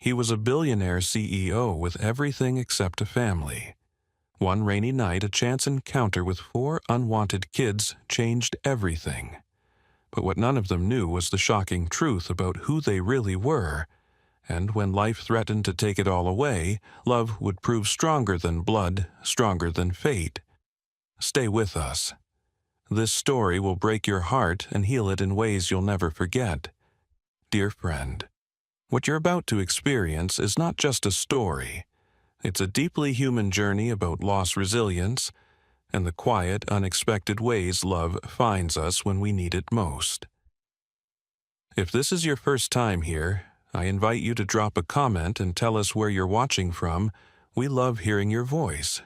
He was a billionaire CEO with everything except a family. One rainy night, a chance encounter with 4 unwanted kids changed everything. But what none of them knew was the shocking truth about who they really were. And when life threatened to take it all away, love would prove stronger than blood, stronger than fate. Stay with us. This story will break your heart and heal it in ways you'll never forget. Dear friend, what you're about to experience is not just a story. It's a deeply human journey about lost resilience and the quiet, unexpected ways love finds us when we need it most. If this is your first time here, I invite you to drop a comment and tell us where you're watching from. We love hearing your voice.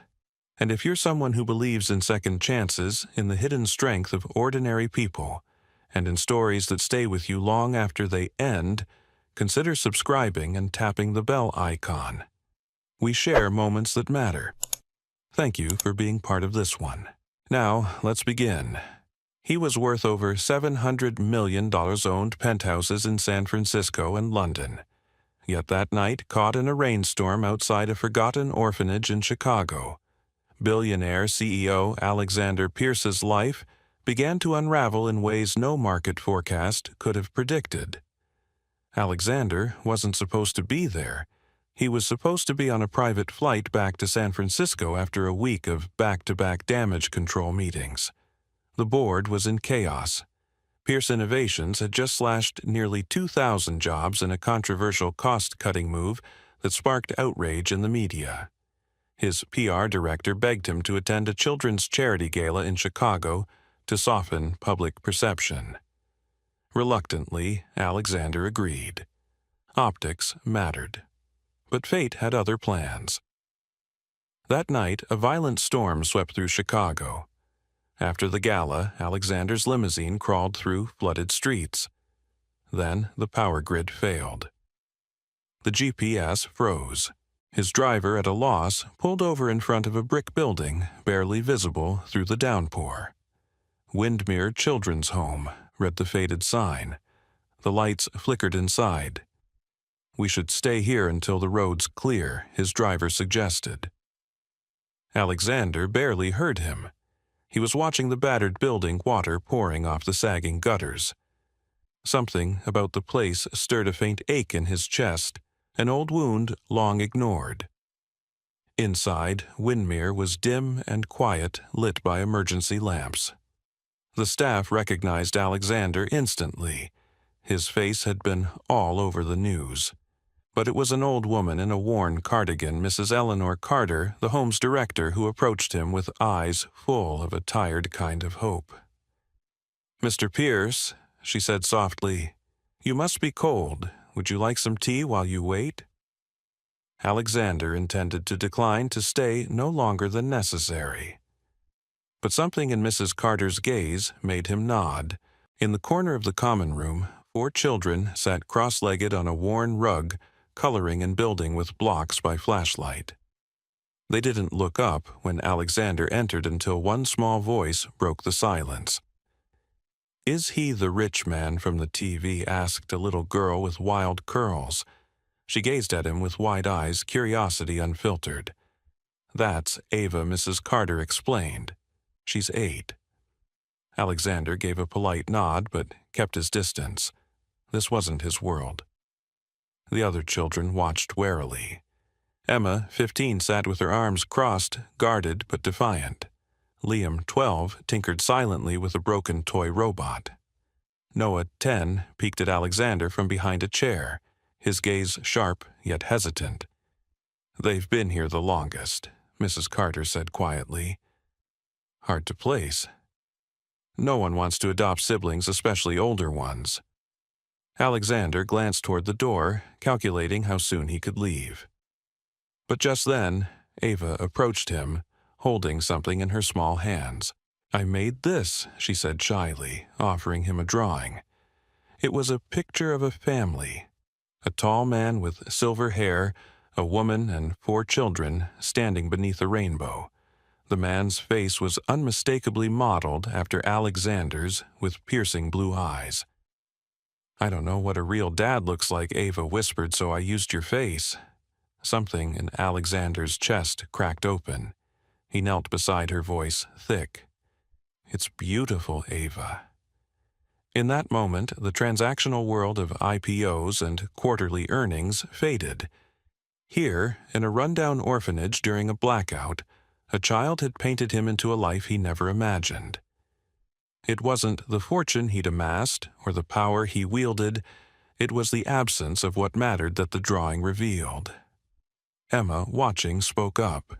And if you're someone who believes in second chances, in the hidden strength of ordinary people, and in stories that stay with you long after they end, consider subscribing and tapping the bell icon. We share moments that matter. Thank you for being part of this one. Now, let's begin. He was worth over $700 million, owned penthouses in San Francisco and London. Yet that night, caught in a rainstorm outside a forgotten orphanage in Chicago, billionaire CEO Alexander Pierce's life began to unravel in ways no market forecast could have predicted. Alexander wasn't supposed to be there. He was supposed to be on a private flight back to San Francisco after a week of back-to-back damage control meetings. The board was in chaos. Pierce Innovations had just slashed nearly 2,000 jobs in a controversial cost-cutting move that sparked outrage in the media. His PR director begged him to attend a children's charity gala in Chicago to soften public perception. Reluctantly, Alexander agreed. Optics mattered. But fate had other plans. That night, a violent storm swept through Chicago. After the gala, Alexander's limousine crawled through flooded streets. Then the power grid failed. The GPS froze. His driver, at a loss, pulled over in front of a brick building, barely visible through the downpour. Windmere Children's Home, read the faded sign. The lights flickered inside. We should stay here until the road's clear, his driver suggested. Alexander barely heard him. He was watching the battered building, water pouring off the sagging gutters. Something about the place stirred a faint ache in his chest, an old wound long ignored. Inside, Windmere was dim and quiet, lit by emergency lamps. The staff recognized Alexander instantly. His face had been all over the news. But it was an old woman in a worn cardigan, Mrs. Eleanor Carter, the home's director, who approached him with eyes full of a tired kind of hope. "Mr. Pierce," she said softly, "you must be cold. Would you like some tea while you wait?" Alexander intended to decline to stay no longer than necessary. But something in Mrs. Carter's gaze made him nod. In the corner of the common room, 4 children sat cross-legged on a worn rug, coloring and building with blocks by flashlight. They didn't look up when Alexander entered until one small voice broke the silence. "Is he the rich man from the TV?" asked a little girl with wild curls. She gazed at him with wide eyes, curiosity unfiltered. "That's Ava," Mrs. Carter explained. "She's 8. Alexander gave a polite nod but kept his distance. This wasn't his world. The other children watched warily. Emma, 15, sat with her arms crossed, guarded but defiant. Liam, 12, tinkered silently with a broken toy robot. Noah, 10, peeked at Alexander from behind a chair, his gaze sharp yet hesitant. "They've been here the longest," Mrs. Carter said quietly. "Hard to place. No one wants to adopt siblings, especially older ones." Alexander glanced toward the door, calculating how soon he could leave. But just then, Ava approached him, holding something in her small hands. "I made this," she said shyly, offering him a drawing. It was a picture of a family. A tall man with silver hair, a woman and 4 children standing beneath a rainbow. The man's face was unmistakably modeled after Alexander's, with piercing blue eyes. I don't know what a real dad looks like, Ava whispered, so I used your face. Something in Alexander's chest cracked open. He knelt beside her, voice thick. It's beautiful, Ava. In that moment, the transactional world of IPOs and quarterly earnings faded. Here, in a rundown orphanage during a blackout, a child had painted him into a life he never imagined. It wasn't the fortune he'd amassed or the power he wielded, it was the absence of what mattered that the drawing revealed. Emma, watching, spoke up.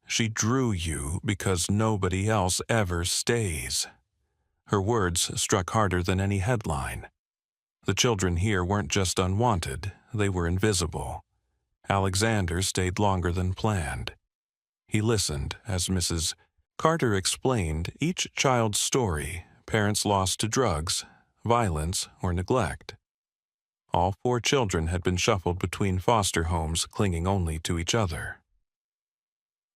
She drew you because nobody else ever stays. Her words struck harder than any headline. The children here weren't just unwanted, they were invisible. Alexander stayed longer than planned. He listened as Mrs. Carter explained each child's story, parents lost to drugs, violence, or neglect. All 4 children had been shuffled between foster homes, clinging only to each other.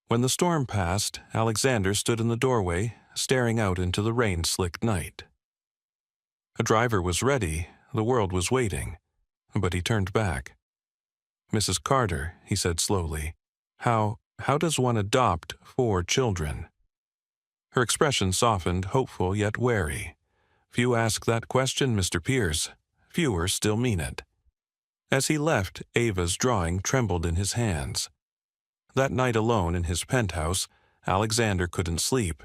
When the storm passed, Alexander stood in the doorway, staring out into the rain-slicked night. A driver was ready, the world was waiting, but he turned back. Mrs. Carter, he said slowly, how does one adopt 4 children? Her expression softened, hopeful yet wary. Few ask that question, Mr. Pierce. Fewer still mean it. As he left, Ava's drawing trembled in his hands. That night alone in his penthouse, Alexander couldn't sleep.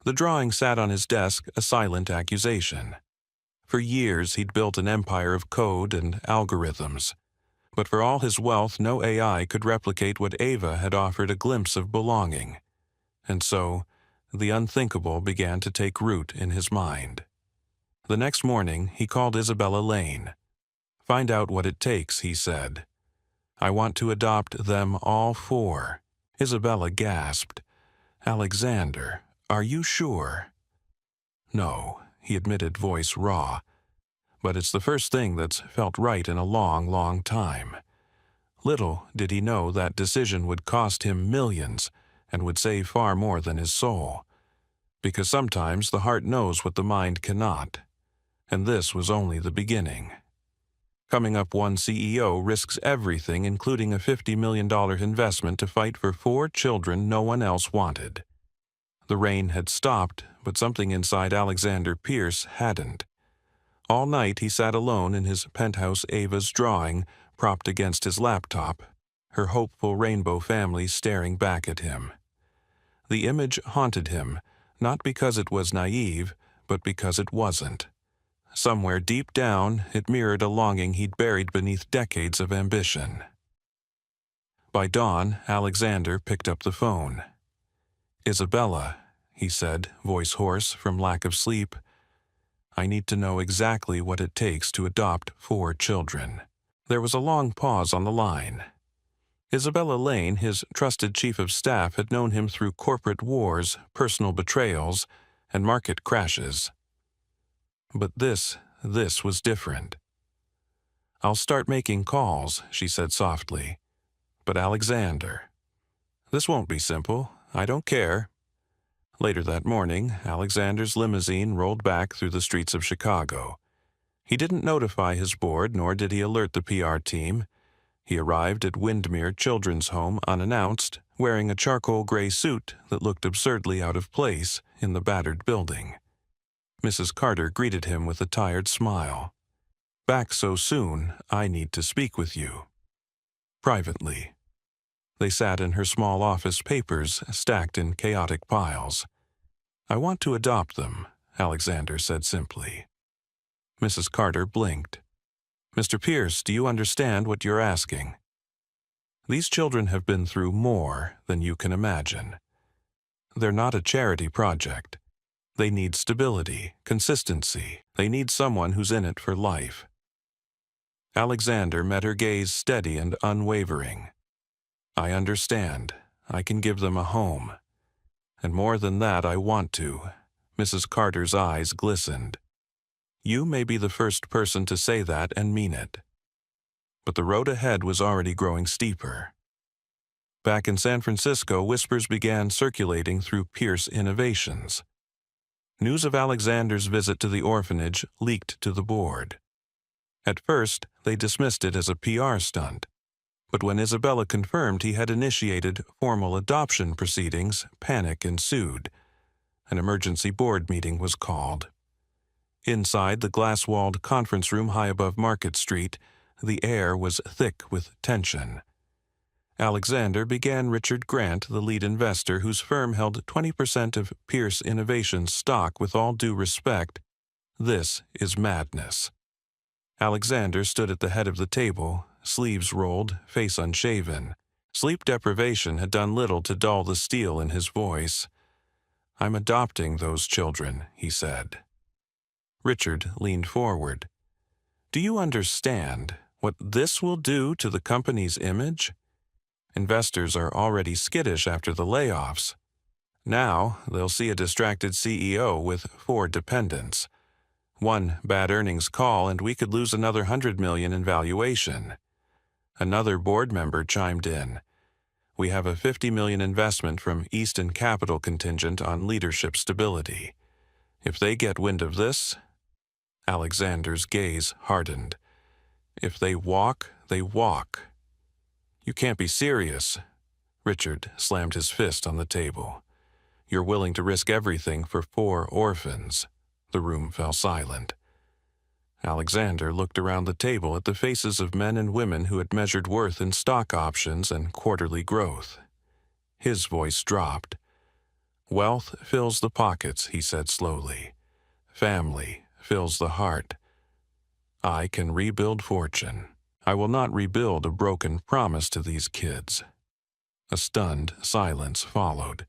The drawing sat on his desk, a silent accusation. For years he'd built an empire of code and algorithms. But for all his wealth, no AI could replicate what Ava had offered, a glimpse of belonging. And so, the unthinkable began to take root in his mind. The next morning, he called Isabella Lane. Find out what it takes, he said. I want to adopt them all 4. Isabella gasped. Alexander, are you sure? No, he admitted, voice raw. But it's the first thing that's felt right in a long, long time. Little did he know that decision would cost him millions and would save far more than his soul. Because sometimes the heart knows what the mind cannot. And this was only the beginning. Coming up, one CEO risks everything, including a $50 million investment to fight for 4 children no one else wanted. The rain had stopped, but something inside Alexander Pierce hadn't. All night he sat alone in his penthouse, Ava's drawing, propped against his laptop, her hopeful rainbow family staring back at him. The image haunted him, not because it was naive, but because it wasn't. Somewhere deep down, it mirrored a longing he'd buried beneath decades of ambition. By dawn, Alexander picked up the phone. Isabella, he said, voice hoarse from lack of sleep. I need to know exactly what it takes to adopt 4 children. There was a long pause on the line. Isabella Lane, his trusted chief of staff, had known him through corporate wars, personal betrayals, and market crashes. But this was different. I'll start making calls, she said softly. But Alexander, this won't be simple. I don't care. Later that morning, Alexander's limousine rolled back through the streets of Chicago. He didn't notify his board, nor did he alert the PR team. He arrived at Windmere Children's Home unannounced, wearing a charcoal gray suit that looked absurdly out of place in the battered building. Mrs. Carter greeted him with a tired smile. Back so soon, I need to speak with you. Privately. They sat in her small office, papers stacked in chaotic piles. I want to adopt them, Alexander said simply. Mrs. Carter blinked. Mr. Pierce, do you understand what you're asking? These children have been through more than you can imagine. They're not a charity project. They need stability, consistency. They need someone who's in it for life. Alexander met her gaze steady and unwavering. I understand. I can give them a home. And more than that, I want to. Mrs. Carter's eyes glistened. You may be the first person to say that and mean it. But the road ahead was already growing steeper. Back in San Francisco, whispers began circulating through Pierce Innovations. News of Alexander's visit to the orphanage leaked to the board. At first, they dismissed it as a PR stunt, but when Isabella confirmed he had initiated formal adoption proceedings, panic ensued. An emergency board meeting was called. Inside the glass-walled conference room high above Market Street, the air was thick with tension. Alexander began Richard Grant, the lead investor whose firm held 20% of Pierce Innovations stock. With all due respect, this is madness. Alexander stood at the head of the table, sleeves rolled, face unshaven. Sleep deprivation had done little to dull the steel in his voice. "I'm adopting those children," he said. Richard leaned forward. "Do you understand what this will do to the company's image? Investors are already skittish after the layoffs. Now they'll see a distracted CEO with 4 dependents. One bad earnings call and we could lose another $100 million in valuation." Another board member chimed in. "We have a $50 million investment from Easton Capital contingent on leadership stability. If they get wind of this..." Alexander's gaze hardened. "If they walk, they walk." "You can't be serious." Richard slammed his fist on the table. "You're willing to risk everything for 4 orphans." The room fell silent. Alexander looked around the table at the faces of men and women who had measured worth in stock options and quarterly growth. His voice dropped. "Wealth fills the pockets," he said slowly. "Family fills the heart. I can rebuild fortune. I will not rebuild a broken promise to these kids." A stunned silence followed.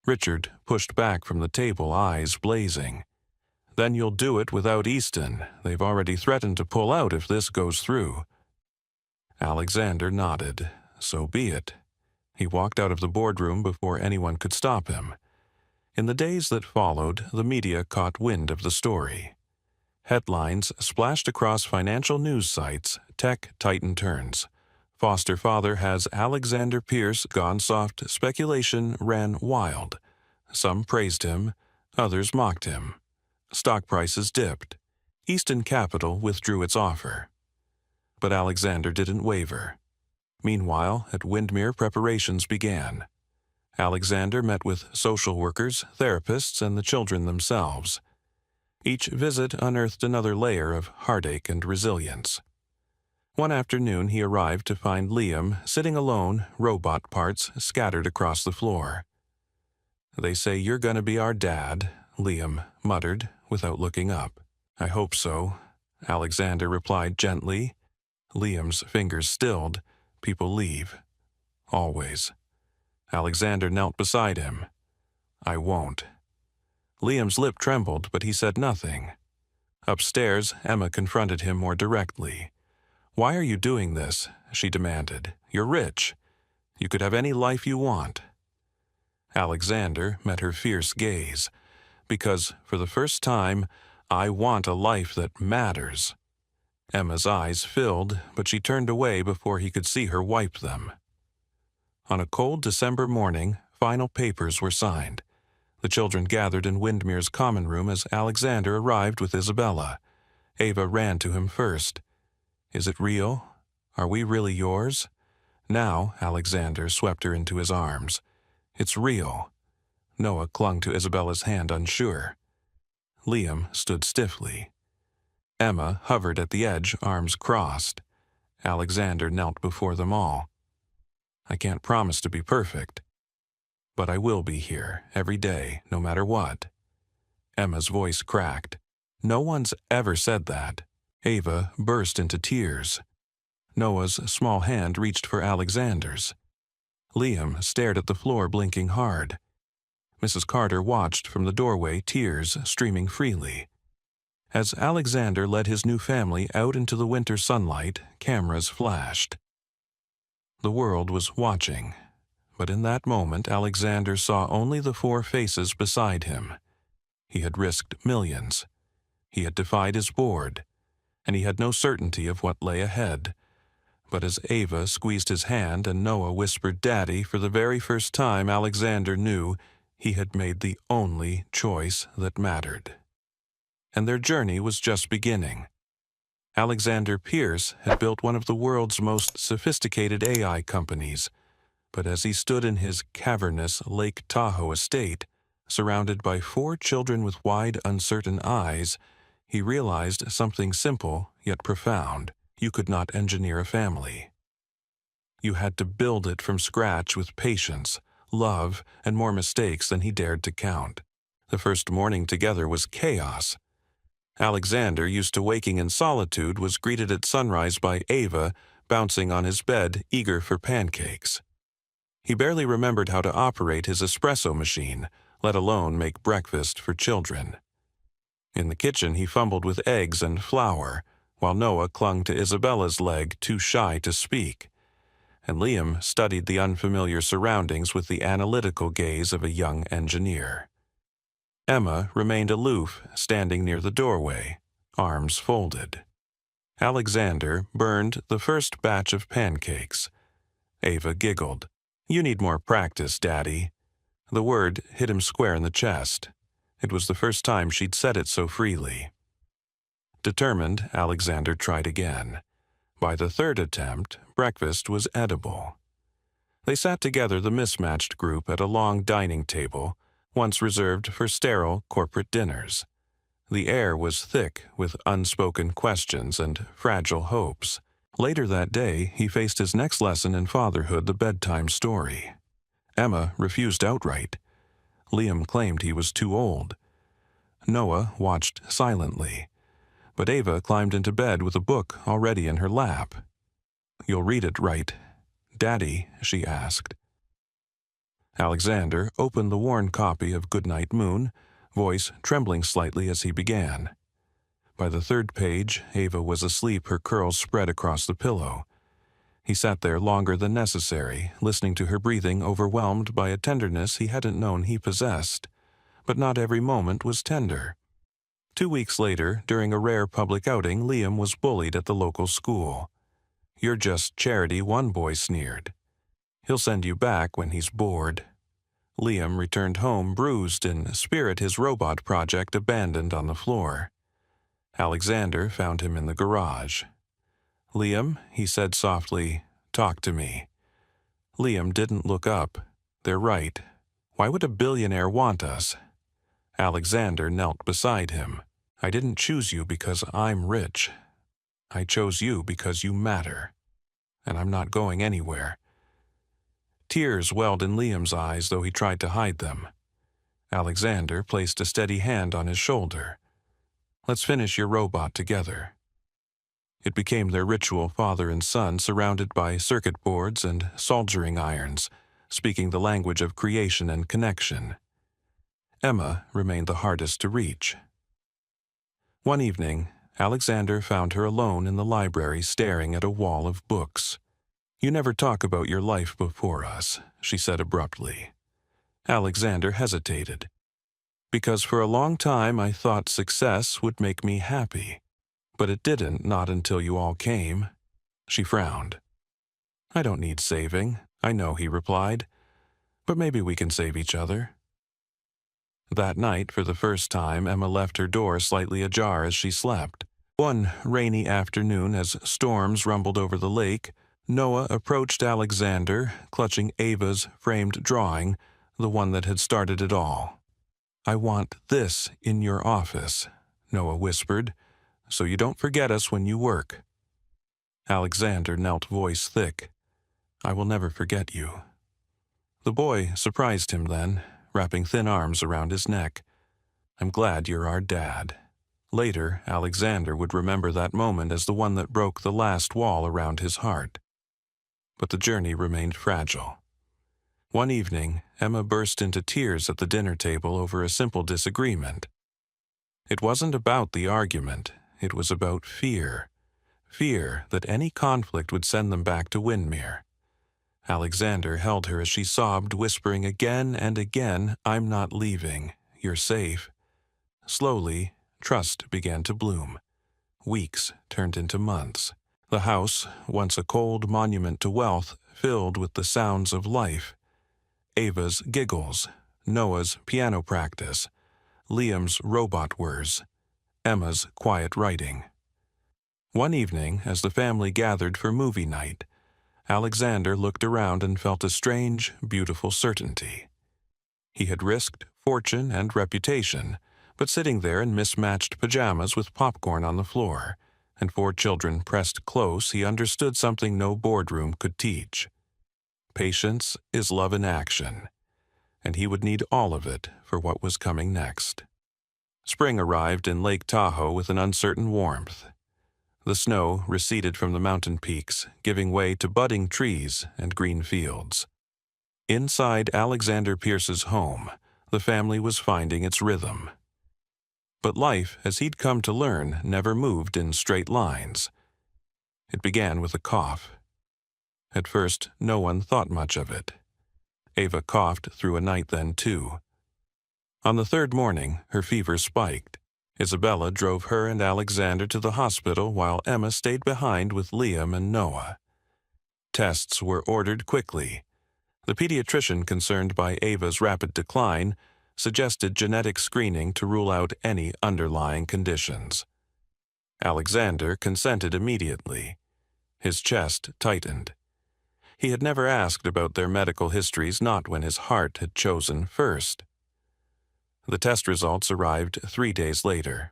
Richard pushed back from the table, eyes blazing. "Then you'll do it without Easton. They've already threatened to pull out if this goes through." Alexander nodded. So be it. He walked out of the boardroom before anyone could stop him. In the days that followed, the media caught wind of the story. Headlines splashed across financial news sites. "Tech Titan turns. Foster father has Alexander Pierce gone soft." Speculation ran wild. Some praised him, others mocked him. Stock prices dipped. Easton Capital withdrew its offer. But Alexander didn't waver. Meanwhile, at Windermere, preparations began. Alexander met with social workers, therapists, and the children themselves. Each visit unearthed another layer of heartache and resilience. One afternoon he arrived to find Liam sitting alone, robot parts scattered across the floor. "They say you're going to be our dad," Liam muttered without looking up. "I hope so," Alexander replied gently. Liam's fingers stilled. "People leave. Always." Alexander knelt beside him. "I won't." Liam's lip trembled, but he said nothing. Upstairs, Emma confronted him more directly. "Why are you doing this?" she demanded. "You're rich. You could have any life you want." Alexander met her fierce gaze. "Because, for the first time, I want a life that matters." Emma's eyes filled, but she turned away before he could see her wipe them. On a cold December morning, final papers were signed. The children gathered in Windermere's common room as Alexander arrived with Isabella. Ava ran to him first. "Is it real? Are we really yours?" Now Alexander swept her into his arms. "It's real." Noah clung to Isabella's hand, unsure. Liam stood stiffly. Emma hovered at the edge, arms crossed. Alexander knelt before them all. "I can't promise to be perfect, but I will be here every day, no matter what." Emma's voice cracked. "No one's ever said that." Ava burst into tears. Noah's small hand reached for Alexander's. Liam stared at the floor, blinking hard. Mrs. Carter watched from the doorway, tears streaming freely. As Alexander led his new family out into the winter sunlight, cameras flashed. The world was watching, but in that moment Alexander saw only the 4 faces beside him. He had risked millions. He had defied his board, and he had no certainty of what lay ahead. But as Ava squeezed his hand and Noah whispered "Daddy," for the very first time Alexander knew he had made the only choice that mattered. And their journey was just beginning. Alexander Pierce had built one of the world's most sophisticated AI companies, but as he stood in his cavernous Lake Tahoe estate, surrounded by 4 children with wide, uncertain eyes, he realized something simple yet profound. You could not engineer a family. You had to build it from scratch with patience, love, and more mistakes than he dared to count. The first morning together was chaos. Alexander, used to waking in solitude, was greeted at sunrise by Ava, bouncing on his bed, eager for pancakes. He barely remembered how to operate his espresso machine, let alone make breakfast for children. In the kitchen, he fumbled with eggs and flour, while Noah clung to Isabella's leg, too shy to speak, and Liam studied the unfamiliar surroundings with the analytical gaze of a young engineer. Emma remained aloof, standing near the doorway, arms folded. Alexander burned the first batch of pancakes. Ava giggled. "You need more practice, Daddy." The word hit him square in the chest. It was the first time she'd said it so freely. Determined, Alexander tried again. By the third attempt, breakfast was edible. They sat together, the mismatched group, at a long dining table, once reserved for sterile corporate dinners. The air was thick with unspoken questions and fragile hopes. Later that day, he faced his next lesson in fatherhood, the bedtime story. Emma refused outright. Liam claimed he was too old. Noah watched silently, but Ava climbed into bed with a book already in her lap. "You'll read it, right, Daddy?" she asked. Alexander opened the worn copy of Goodnight Moon, voice trembling slightly as he began. By the third page, Ava was asleep, her curls spread across the pillow. He sat there longer than necessary, listening to her breathing, overwhelmed by a tenderness he hadn't known he possessed. But not every moment was tender. 2 weeks later, during a rare public outing, Liam was bullied at the local school. "You're just charity," one boy sneered. "He'll send you back when he's bored." Liam returned home bruised, in spirit, his robot project abandoned on the floor. Alexander found him in the garage. "Liam," he said softly, "talk to me." Liam didn't look up. "They're right. Why would a billionaire want us?" Alexander knelt beside him. "I didn't choose you because I'm rich. I chose you because you matter. And I'm not going anywhere." Tears welled in Liam's eyes, though he tried to hide them. Alexander placed a steady hand on his shoulder. "Let's finish your robot together." It became their ritual, father and son, surrounded by circuit boards and soldering irons, speaking the language of creation and connection. Emma remained the hardest to reach. One evening, Alexander found her alone in the library, staring at a wall of books. "You never talk about your life before us," she said abruptly. Alexander hesitated. "Because for a long time I thought success would make me happy. But it didn't, not until you all came." She frowned. "I don't need saving, I know," he replied. "But maybe we can save each other." That night, for the first time, Emma left her door slightly ajar as she slept. One rainy afternoon, as storms rumbled over the lake, Noah approached Alexander, clutching Ava's framed drawing, the one that had started it all. "I want this in your office," Noah whispered, "so you don't forget us when you work." Alexander knelt, voice thick. "I will never forget you." The boy surprised him then, wrapping thin arms around his neck. "I'm glad you're our dad." Later, Alexander would remember that moment as the one that broke the last wall around his heart. But the journey remained fragile. One evening, Emma burst into tears at the dinner table over a simple disagreement. It wasn't about the argument, it was about fear. Fear that any conflict would send them back to Windermere. Alexander held her as she sobbed, whispering again and again, "I'm not leaving. You're safe." Slowly, trust began to bloom. Weeks turned into months. The house, once a cold monument to wealth, filled with the sounds of life. Ava's giggles, Noah's piano practice, Liam's robot whirs, Emma's quiet writing. One evening, as the family gathered for movie night, Alexander looked around and felt a strange, beautiful certainty. He had risked fortune and reputation, but sitting there in mismatched pajamas with popcorn on the floor, and 4 children pressed close, he understood something no boardroom could teach. Patience is love in action, and he would need all of it for what was coming next. Spring arrived in Lake Tahoe with an uncertain warmth. The snow receded from the mountain peaks, giving way to budding trees and green fields. Inside Alexander Pierce's home, the family was finding its rhythm. But life, as he'd come to learn, never moved in straight lines. It began with a cough. At first, no one thought much of it. Ava coughed through a night then, too. On the 3rd morning, her fever spiked. Isabella drove her and Alexander to the hospital while Emma stayed behind with Liam and Noah. Tests were ordered quickly. The pediatrician concerned by Ava's rapid decline suggested genetic screening to rule out any underlying conditions. Alexander consented immediately. His chest tightened. He had never asked about their medical histories, not when his heart had chosen first. The test results arrived 3 days later.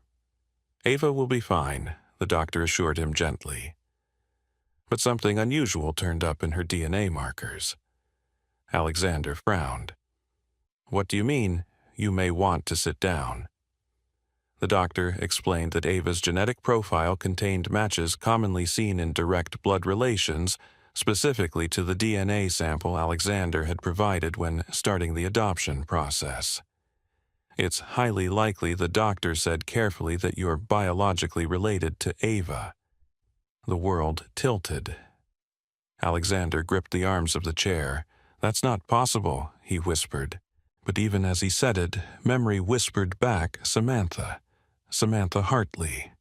Ava will be fine, the doctor assured him gently. But something unusual turned up in her DNA markers. Alexander frowned. "What do you mean? You may want to sit down." The doctor explained that Ava's genetic profile contained matches commonly seen in direct blood relations, specifically to the DNA sample Alexander had provided when starting the adoption process. "It's highly likely," the doctor said carefully, "that you're biologically related to Ava." The world tilted. Alexander gripped the arms of the chair. "That's not possible," he whispered. But even as he said it, memory whispered back Samantha Hartley,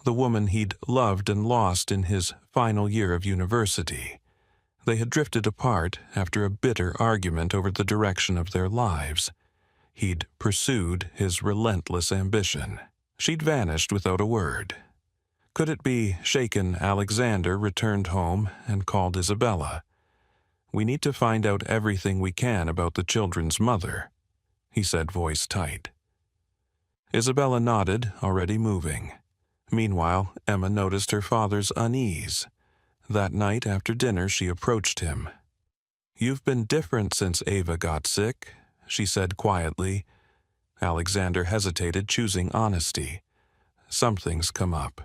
the woman he'd loved and lost in his final year of university. They had drifted apart after a bitter argument over the direction of their lives. He'd pursued his relentless ambition. She'd vanished without a word. Could it be shaken Alexander returned home and called Isabella? "We need to find out everything we can about the children's mother," he said, voice tight. Isabella nodded, already moving. Meanwhile, Emma noticed her father's unease. That night after dinner she approached him. "You've been different since Ava got sick," she said quietly. Alexander hesitated, choosing honesty. "Something's come up.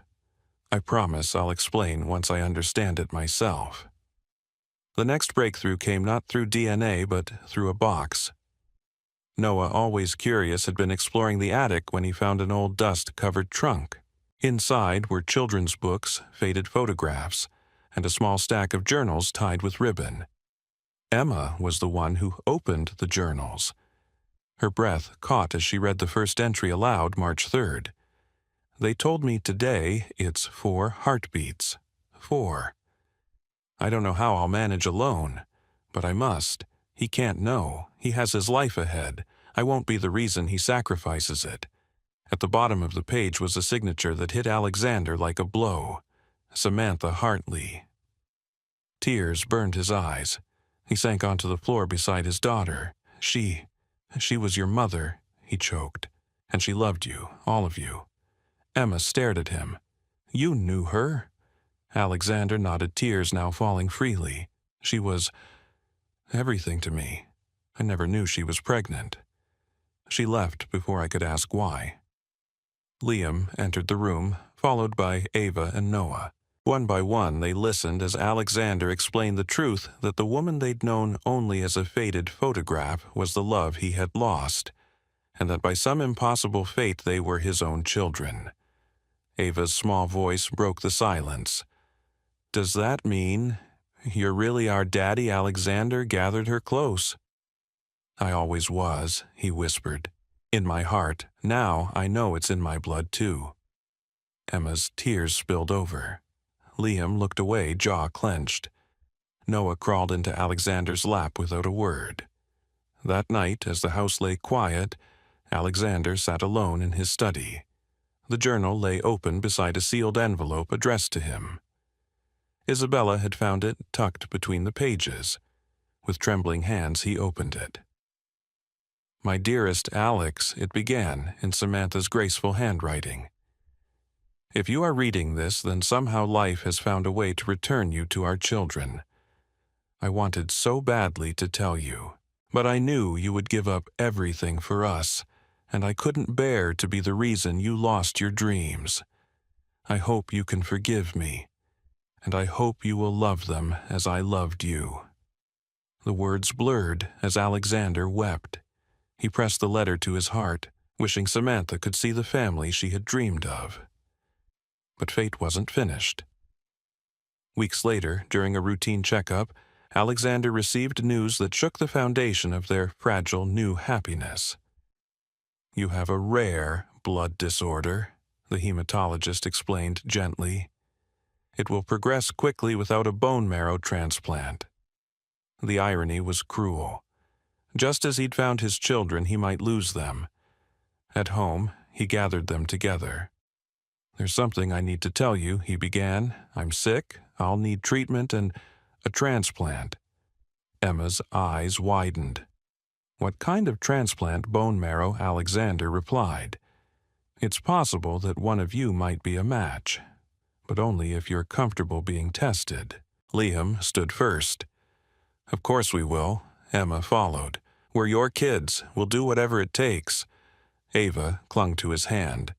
I promise I'll explain once I understand it myself." The next breakthrough came not through DNA, but through a box. Noah, always curious, had been exploring the attic when he found an old dust-covered trunk. Inside were children's books, faded photographs, and a small stack of journals tied with ribbon. Emma was the one who opened the journals. Her breath caught as she read the first entry aloud, March 3rd. "They told me today it's 4 heartbeats. 4. I don't know how I'll manage alone, but I must. He can't know. He has his life ahead. I won't be the reason he sacrifices it." At the bottom of the page was a signature that hit Alexander like a blow. Samantha Hartley. Tears burned his eyes. He sank onto the floor beside his daughter. She was your mother," he choked. "And she loved you, all of you." Emma stared at him. "You knew her?" Alexander nodded, tears now falling freely. "She was everything to me. I never knew she was pregnant. She left before I could ask why." Liam entered the room, followed by Ava and Noah. One by one, they listened as Alexander explained the truth that the woman they'd known only as a faded photograph was the love he had lost, and that by some impossible fate they were his own children. Ava's small voice broke the silence. "Does that mean you're really our daddy?" Alexander gathered her close. "I always was," he whispered. "In my heart. Now I know it's in my blood, too." Emma's tears spilled over. Liam looked away, jaw clenched. Noah crawled into Alexander's lap without a word. That night, as the house lay quiet, Alexander sat alone in his study. The journal lay open beside a sealed envelope addressed to him. Isabella had found it tucked between the pages. With trembling hands, he opened it. "My dearest Alex," it began in Samantha's graceful handwriting. "If you are reading this, then somehow life has found a way to return you to our children. I wanted so badly to tell you, but I knew you would give up everything for us, and I couldn't bear to be the reason you lost your dreams. I hope you can forgive me, and I hope you will love them as I loved you." The words blurred as Alexander wept. He pressed the letter to his heart, wishing Samantha could see the family she had dreamed of. But fate wasn't finished. Weeks later, during a routine checkup, Alexander received news that shook the foundation of their fragile new happiness. "You have a rare blood disorder," the hematologist explained gently. "It will progress quickly without a bone marrow transplant." The irony was cruel. Just as he'd found his children, he might lose them. At home, he gathered them together. "There's something I need to tell you," he began. "I'm sick, I'll need treatment and a transplant." Emma's eyes widened. "What kind of transplant bone marrow?" Alexander replied. "It's possible that one of you might be a match, but only if you're comfortable being tested." Liam stood first. "Of course we will." Emma followed. "We're your kids. We'll do whatever it takes." Ava clung to his hand.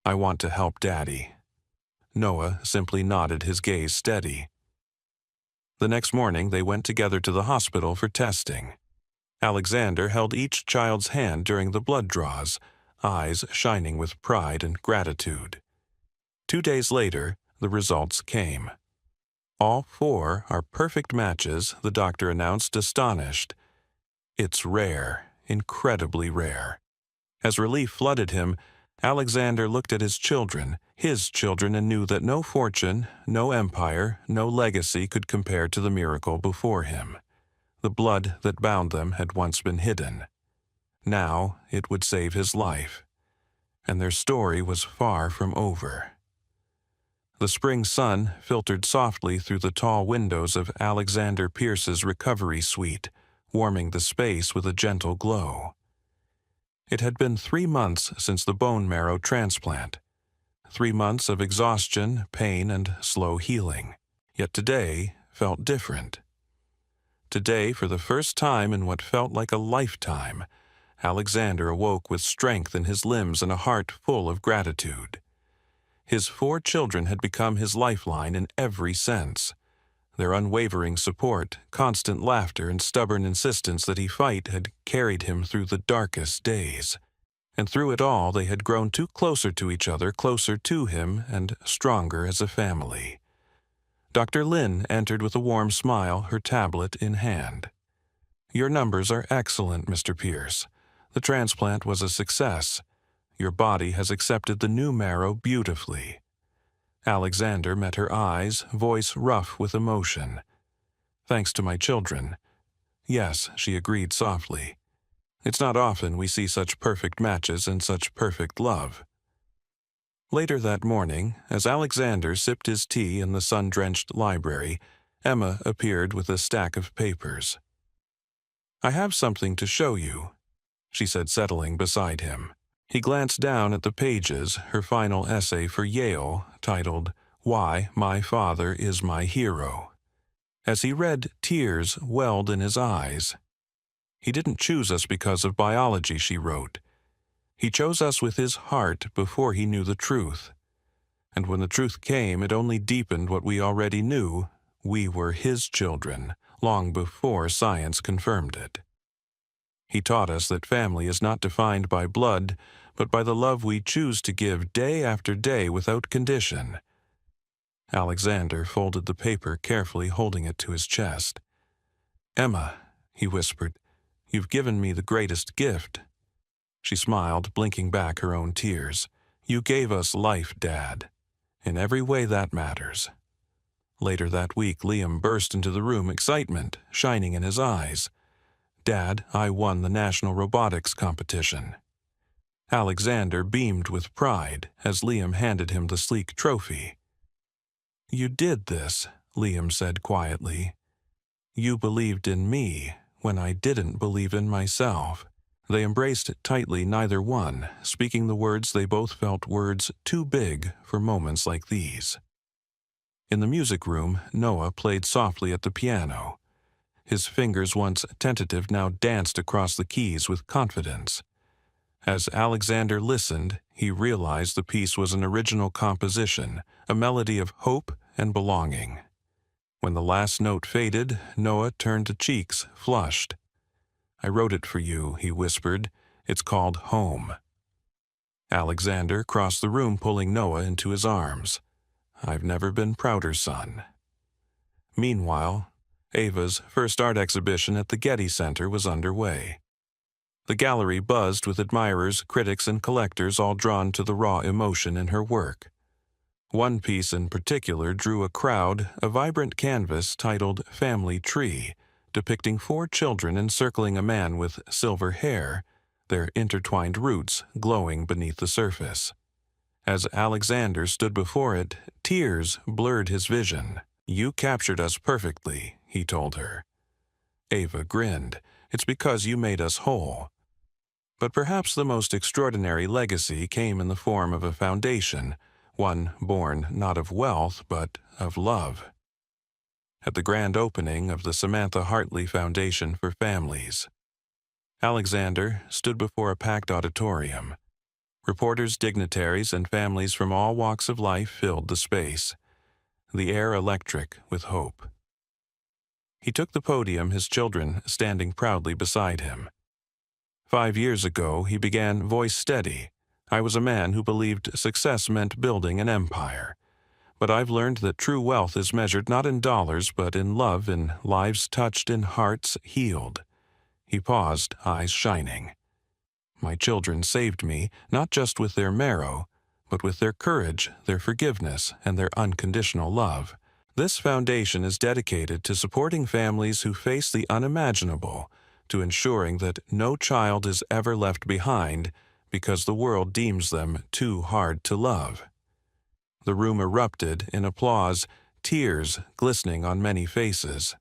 "I want to help Daddy." Noah simply nodded, his gaze steady. The next morning, they went together to the hospital for testing. Alexander held each child's hand during the blood draws, eyes shining with pride and gratitude. 2 days later, the results came. "All 4 are perfect matches," the doctor announced, astonished. "It's rare, incredibly rare." As relief flooded him, Alexander looked at his children, and knew that no fortune, no empire, no legacy could compare to the miracle before him. The blood that bound them had once been hidden. Now it would save his life. And their story was far from over. The spring sun filtered softly through the tall windows of Alexander Pierce's recovery suite, warming the space with a gentle glow. It had been 3 months since the bone marrow transplant. 3 months of exhaustion, pain, and slow healing. Yet today felt different. Today, for the first time in what felt like a lifetime, Alexander awoke with strength in his limbs and a heart full of gratitude. His 4 children had become his lifeline in every sense. Their unwavering support, constant laughter, and stubborn insistence that he fight had carried him through the darkest days. And through it all, they had grown closer to each other, closer to him, and stronger as a family. Dr. Lynn entered with a warm smile, her tablet in hand. "Your numbers are excellent, Mr. Pierce. The transplant was a success. Your body has accepted the new marrow beautifully." Alexander met her eyes, voice rough with emotion. "Thanks to my children." "Yes," she agreed softly. "It's not often we see such perfect matches and such perfect love." Later that morning, as Alexander sipped his tea in the sun-drenched library, Emma appeared with a stack of papers. "I have something to show you," she said, settling beside him. He glanced down at the pages, her final essay for Yale, titled, "Why My Father is My Hero." As he read, tears welled in his eyes. "He didn't choose us because of biology," she wrote. "He chose us with his heart before he knew the truth. And when the truth came, it only deepened what we already knew. We were his children, long before science confirmed it. He taught us that family is not defined by blood, but by the love we choose to give day after day without condition." Alexander folded the paper carefully, holding it to his chest. "Emma," he whispered, "you've given me the greatest gift." She smiled, blinking back her own tears. "You gave us life, Dad. In every way that matters." Later that week, Liam burst into the room, excitement shining in his eyes. "Dad, I won the national robotics competition." Alexander beamed with pride as Liam handed him the sleek trophy. "You did this," Liam said quietly. "You believed in me when I didn't believe in myself." They embraced tightly, neither one speaking the words they both felt words too big for moments like these. In the music room, Noah played softly at the piano. His fingers, once tentative, now danced across the keys with confidence. As Alexander listened, he realized the piece was an original composition, a melody of hope and belonging. When the last note faded, Noah turned to cheeks flushed. "I wrote it for you," he whispered. "It's called Home." Alexander crossed the room, pulling Noah into his arms. "I've never been prouder, son." Meanwhile, Ava's first art exhibition at the Getty Center was underway. The gallery buzzed with admirers, critics, and collectors, all drawn to the raw emotion in her work. One piece in particular drew a crowd, a vibrant canvas titled Family Tree, depicting 4 children encircling a man with silver hair, their intertwined roots glowing beneath the surface. As Alexander stood before it, tears blurred his vision. "You captured us perfectly," he told her. Ava grinned. "It's because you made us whole." But perhaps the most extraordinary legacy came in the form of a foundation, one born not of wealth but of love. At the grand opening of the Samantha Hartley Foundation for Families, Alexander stood before a packed auditorium. Reporters, dignitaries, and families from all walks of life filled the space, the air electric with hope. He took the podium, his children standing proudly beside him. 5 years ago, he began Voice Steady. "I was a man who believed success meant building an empire. But I've learned that true wealth is measured not in dollars, but in love, in lives touched, in hearts healed." He paused, eyes shining. "My children saved me, not just with their marrow, but with their courage, their forgiveness, and their unconditional love. This foundation is dedicated to supporting families who face the unimaginable, to ensuring that no child is ever left behind because the world deems them too hard to love." The room erupted in applause, tears glistening on many faces.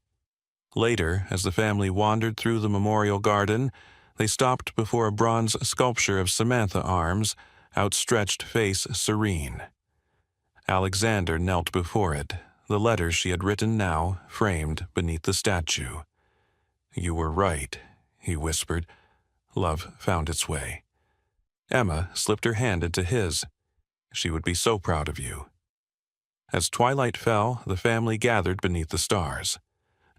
Later, as the family wandered through the memorial garden, they stopped before a bronze sculpture of Samantha arms, outstretched face serene. Alexander knelt before it, the letters she had written now framed beneath the statue. "You were right," he whispered. "Love found its way." Emma slipped her hand into his. "She would be so proud of you." As twilight fell, the family gathered beneath the stars.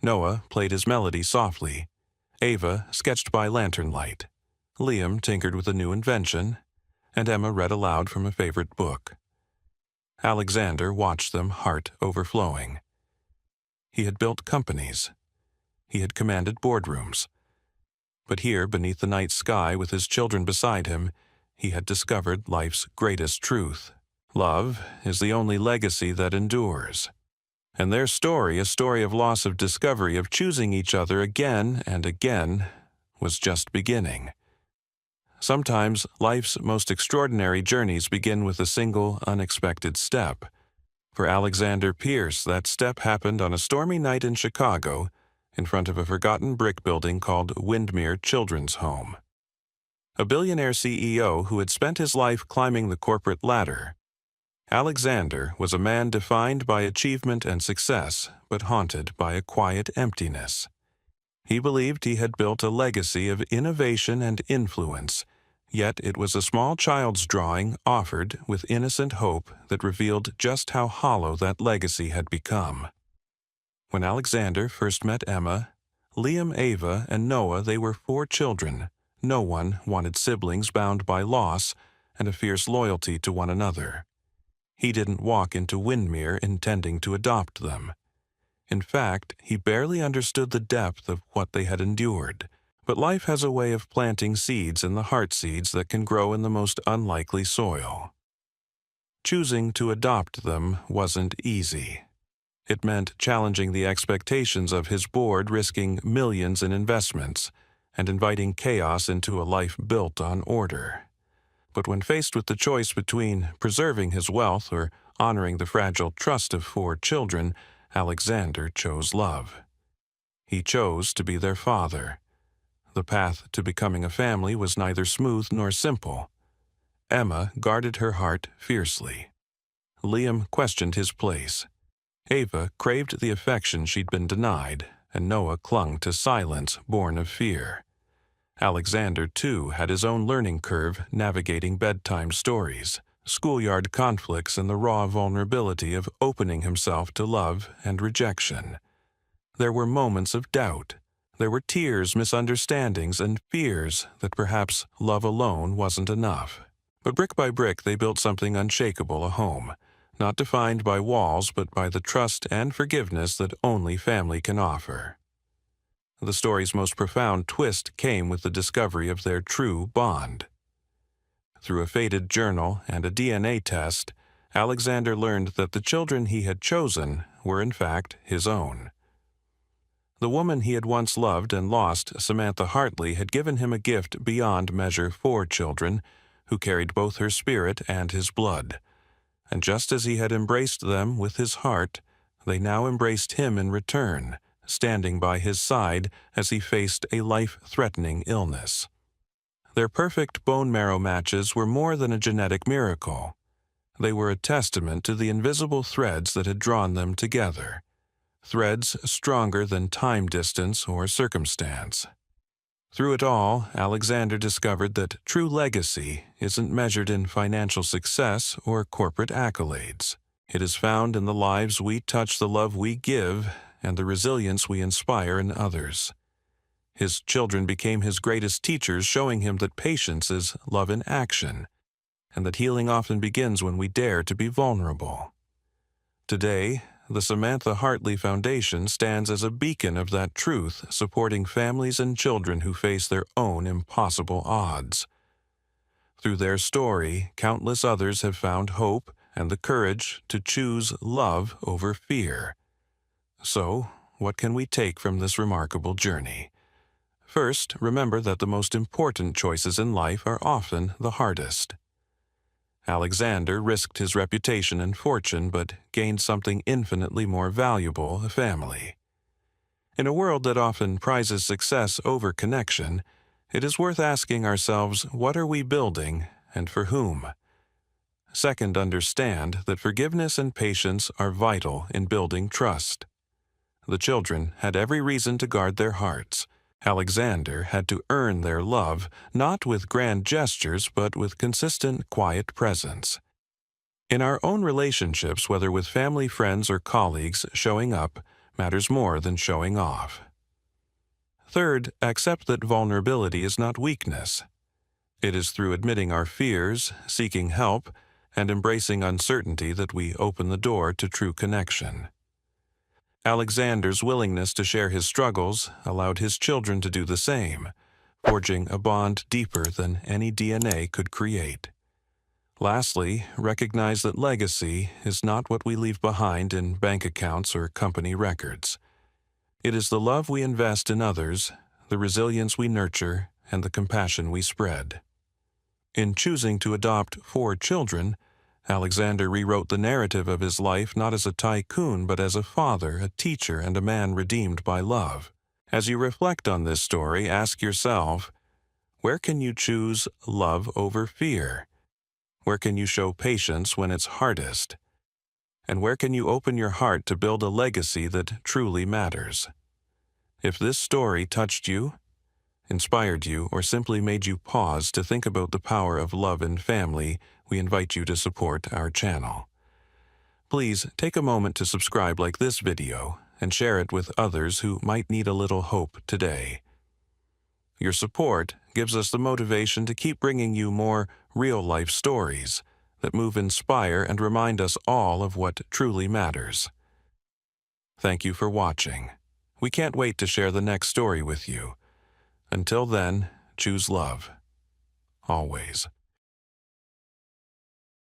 Noah played his melody softly. Ava sketched by lantern light. Liam tinkered with a new invention, and Emma read aloud from a favorite book. Alexander watched them, heart overflowing. He had built companies. He had commanded boardrooms. But here, beneath the night sky, with his children beside him, he had discovered life's greatest truth. Love is the only legacy that endures. And their story, a story of loss, of discovery, of choosing each other again and again, was just beginning. Sometimes life's most extraordinary journeys begin with a single, unexpected step. For Alexander Pierce, that step happened on a stormy night in Chicago, in front of a forgotten brick building called Windmere Children's Home. A billionaire CEO who had spent his life climbing the corporate ladder, Alexander was a man defined by achievement and success, but haunted by a quiet emptiness. He believed he had built a legacy of innovation and influence, yet it was a small child's drawing offered with innocent hope that revealed just how hollow that legacy had become. When Alexander first met Emma, Liam, Ava, and Noah, they were 4 children. No one wanted siblings bound by loss and a fierce loyalty to one another. He didn't walk into Windmere intending to adopt them. In fact, he barely understood the depth of what they had endured. But life has a way of planting seeds in the heart, seeds that can grow in the most unlikely soil. Choosing to adopt them wasn't easy. It meant challenging the expectations of his board, risking millions in investments, and inviting chaos into a life built on order. But when faced with the choice between preserving his wealth or honoring the fragile trust of 4 children, Alexander chose love. He chose to be their father. The path to becoming a family was neither smooth nor simple. Emma guarded her heart fiercely. Liam questioned his place. Ava craved the affection she'd been denied, and Noah clung to silence born of fear. Alexander, too, had his own learning curve navigating bedtime stories, schoolyard conflicts, and the raw vulnerability of opening himself to love and rejection. There were moments of doubt. There were tears, misunderstandings, and fears that perhaps love alone wasn't enough. But brick by brick they built something unshakable, a home, not defined by walls but by the trust and forgiveness that only family can offer. The story's most profound twist came with the discovery of their true bond. Through a faded journal and a DNA test, Alexander learned that the children he had chosen were in fact his own. The woman he had once loved and lost, Samantha Hartley, had given him a gift beyond measure, 4 children, who carried both her spirit and his blood. And just as he had embraced them with his heart, they now embraced him in return, standing by his side as he faced a life-threatening illness. Their perfect bone marrow matches were more than a genetic miracle. They were a testament to the invisible threads that had drawn them together, threads stronger than time, distance, or circumstance. Through it all, Alexander discovered that true legacy isn't measured in financial success or corporate accolades. It is found in the lives we touch, the love we give, and the resilience we inspire in others. His children became his greatest teachers, showing him that patience is love in action, and that healing often begins when we dare to be vulnerable. Today, the Samantha Hartley Foundation stands as a beacon of that truth, supporting families and children who face their own impossible odds. Through their story, countless others have found hope and the courage to choose love over fear. So, what can we take from this remarkable journey? First, remember that the most important choices in life are often the hardest. Alexander risked his reputation and fortune, but gained something infinitely more valuable, a family. In a world that often prizes success over connection, it is worth asking ourselves, what are we building and for whom? Second, understand that forgiveness and patience are vital in building trust. The children had every reason to guard their hearts. Alexander had to earn their love, not with grand gestures, but with consistent, quiet presence. In our own relationships, whether with family, friends, or colleagues, showing up matters more than showing off. Third, accept that vulnerability is not weakness. It is through admitting our fears, seeking help, and embracing uncertainty that we open the door to true connection. Alexander's willingness to share his struggles allowed his children to do the same, forging a bond deeper than any DNA could create. Lastly, recognize that legacy is not what we leave behind in bank accounts or company records. It is the love we invest in others, the resilience we nurture, and the compassion we spread. In choosing to adopt 4 children, Alexander rewrote the narrative of his life not as a tycoon but as a father, a teacher, and a man redeemed by love. As you reflect on this story, ask yourself, where can you choose love over fear? Where can you show patience when it's hardest? And where can you open your heart to build a legacy that truly matters? If this story touched you, inspired you, or simply made you pause to think about the power of love and family, we invite you to support our channel. Please take a moment to subscribe, like this video, and share it with others who might need a little hope today. Your support gives us the motivation to keep bringing you more real-life stories that move, inspire, and remind us all of what truly matters. Thank you for watching. We can't wait to share the next story with you. Until then, choose love. Always.